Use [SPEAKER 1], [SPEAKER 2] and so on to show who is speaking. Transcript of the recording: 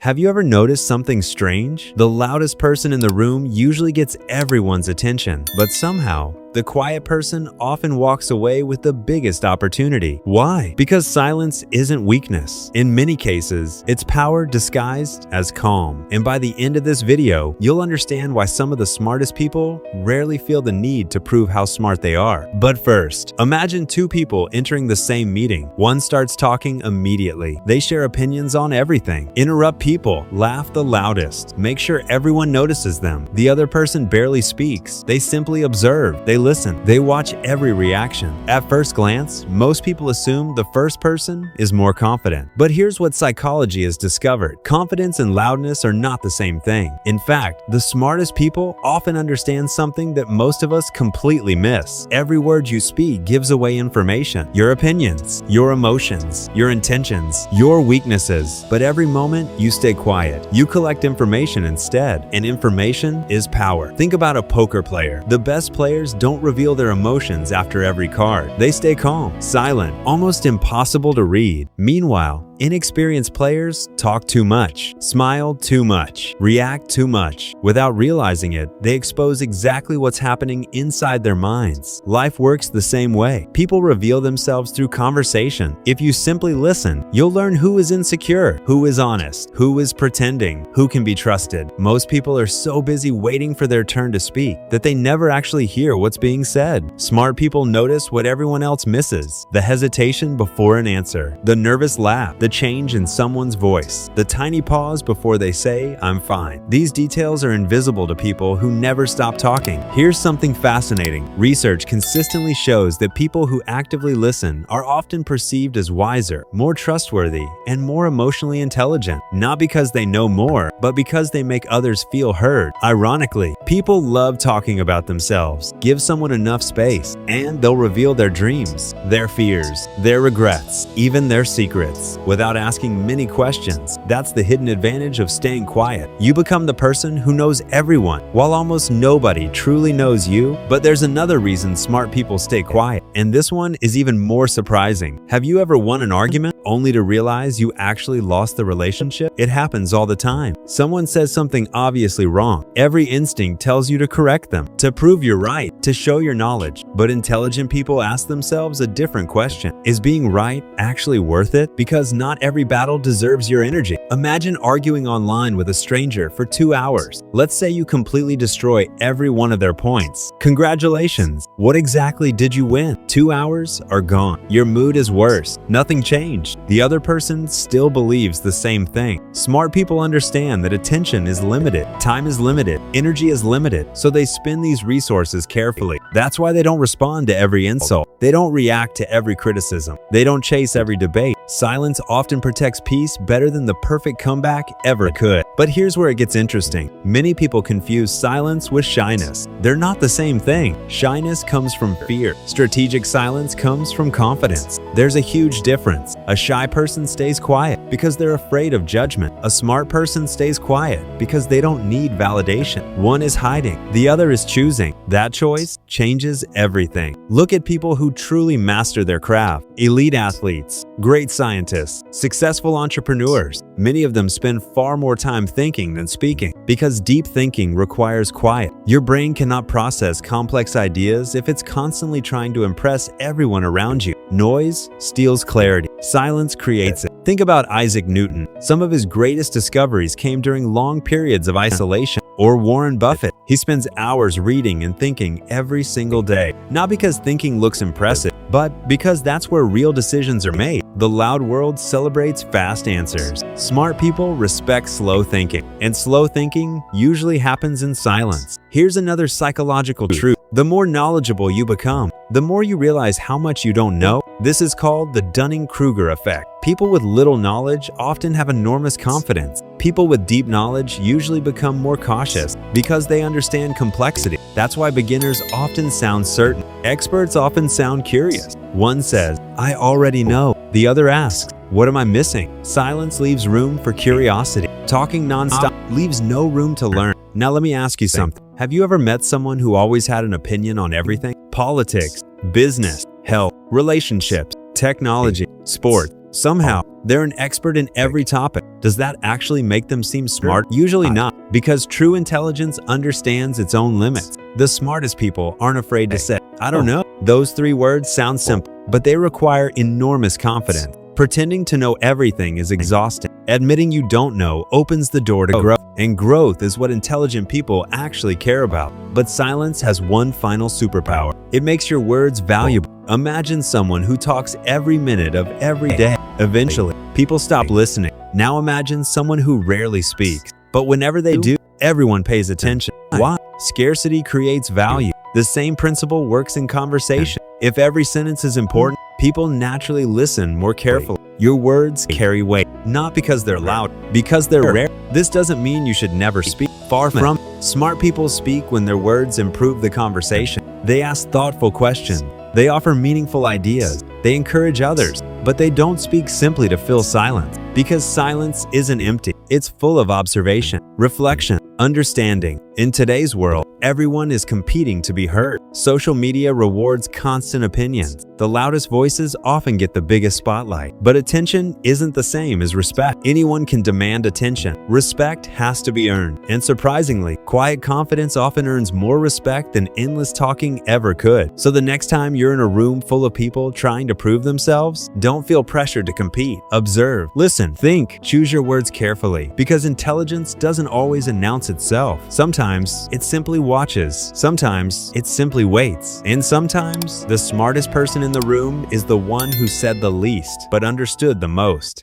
[SPEAKER 1] Have you ever noticed something strange? The loudest person in the room usually gets everyone's attention, but somehow, the quiet person often walks away with the biggest opportunity. Why? Because silence isn't weakness. In many cases, it's power disguised as calm. And by the end of this video, you'll understand why some of the smartest people rarely feel the need to prove how smart they are. But first, imagine two people entering the same meeting. One starts talking immediately. They share opinions on everything, interrupt people, laugh the loudest, make sure everyone notices them. The other person barely speaks. They simply observe. They listen. They watch every reaction. At first glance, most people assume the first person is more confident. But here's what psychology has discovered. Confidence and loudness are not the same thing. In fact, the smartest people often understand something that most of us completely miss. Every word you speak gives away information, your opinions, your emotions, your intentions, your weaknesses. But every moment you stay quiet, you collect information instead, and information is power. Think about a poker player. The best players don't reveal their emotions after every card. They stay calm, silent, almost impossible to read. Meanwhile, inexperienced players talk too much, smile too much, react too much. Without realizing it, they expose exactly what's happening inside their minds. Life works the same way. People reveal themselves through conversation. If you simply listen, you'll learn who is insecure, who is honest, who is pretending, who can be trusted. Most people are so busy waiting for their turn to speak that they never actually hear what's being said. Smart people notice what everyone else misses: the hesitation before an answer, the nervous laugh, the change in someone's voice, the tiny pause before they say, "I'm fine." These details are invisible to people who never stop talking. Here's something fascinating. Research consistently shows that people who actively listen are often perceived as wiser, more trustworthy, and more emotionally intelligent, not because they know more, but because they make others feel heard. Ironically, people love talking about themselves. Give someone enough space, and they'll reveal their dreams, their fears, their regrets, even their secrets, without asking many questions. That's the hidden advantage of staying quiet. You become the person who knows everyone, while almost nobody truly knows you. But there's another reason smart people stay quiet, and this one is even more surprising. Have you ever won an argument only to realize you actually lost the relationship? It happens all the time. Someone says something obviously wrong. Every instinct tells you to correct them, to prove you're right, to show your knowledge. But intelligent people ask themselves a different question. Is being right actually worth it? Because not every battle deserves your energy. Imagine arguing online with a stranger for 2 hours. Let's say you completely destroy every one of their points. Congratulations! What exactly did you win? 2 hours are gone. Your mood is worse. Nothing changed. The other person still believes the same thing. Smart people understand that attention is limited, time is limited, energy is limited, so they spend these resources carefully. That's why they don't respond to every insult. They don't react to every criticism. They don't chase every debate. Silence often protects peace better than the perfect comeback ever could. But here's where it gets interesting. Many people confuse silence with shyness. They're not the same thing. Shyness comes from fear. Strategic silence comes from confidence. There's a huge difference. A shy person stays quiet because they're afraid of judgment. A smart person stays quiet because they don't need validation. One is hiding, the other is choosing. That choice changes everything. Look at people who truly master their craft. Elite athletes, great scientists, successful entrepreneurs. Many of them spend far more time thinking than speaking because deep thinking requires quiet. Your brain cannot process complex ideas if it's constantly trying to impress everyone around you. Noise steals clarity. Silence creates it. Think about Isaac Newton. Some of his greatest discoveries came during long periods of isolation. Or Warren Buffett. He spends hours reading and thinking every single day. Not because thinking looks impressive, but because that's where real decisions are made. The loud world celebrates fast answers. Smart people respect slow thinking, and slow thinking usually happens in silence. Here's another psychological truth. The more knowledgeable you become, the more you realize how much you don't know. This is called the Dunning-Kruger effect. People with little knowledge often have enormous confidence. People with deep knowledge usually become more cautious because they understand complexity. That's why beginners often sound certain. Experts often sound curious. One says, "I already know." The other asks, "What am I missing?" Silence leaves room for curiosity. Talking nonstop leaves no room to learn. Now let me ask you something. Have you ever met someone who always had an opinion on everything? Politics, business, health, relationships, technology, sports. Somehow, they're an expert in every topic. Does that actually make them seem smart? Usually not, because true intelligence understands its own limits. The smartest people aren't afraid to say, "I don't know." Those 3 words sound simple, but they require enormous confidence. Pretending to know everything is exhausting. Admitting you don't know opens the door to growth, and growth is what intelligent people actually care about. But silence has one final superpower. It makes your words valuable. Imagine someone who talks every minute of every day. Eventually, people stop listening. Now imagine someone who rarely speaks, but whenever they do, everyone pays attention. Why? Scarcity creates value. The same principle works in conversation. If every sentence is important, people naturally listen more carefully. Your words carry weight, not because they're loud, because they're rare. This doesn't mean you should never speak. Far from it. Smart people speak when their words improve the conversation. They ask thoughtful questions. They offer meaningful ideas. They encourage others, but they don't speak simply to fill silence, because silence isn't empty. It's full of observation, reflection, understanding. In today's world, everyone is competing to be heard. Social media rewards constant opinions. The loudest voices often get the biggest spotlight. But attention isn't the same as respect. Anyone can demand attention. Respect has to be earned. And surprisingly, quiet confidence often earns more respect than endless talking ever could. So the next time you're in a room full of people trying to prove themselves, don't feel pressured to compete. Observe, listen, think, choose your words carefully, because intelligence doesn't always announce itself. Sometimes it simply watches, sometimes it simply waits, and sometimes the smartest person in the room is the one who said the least but understood the most.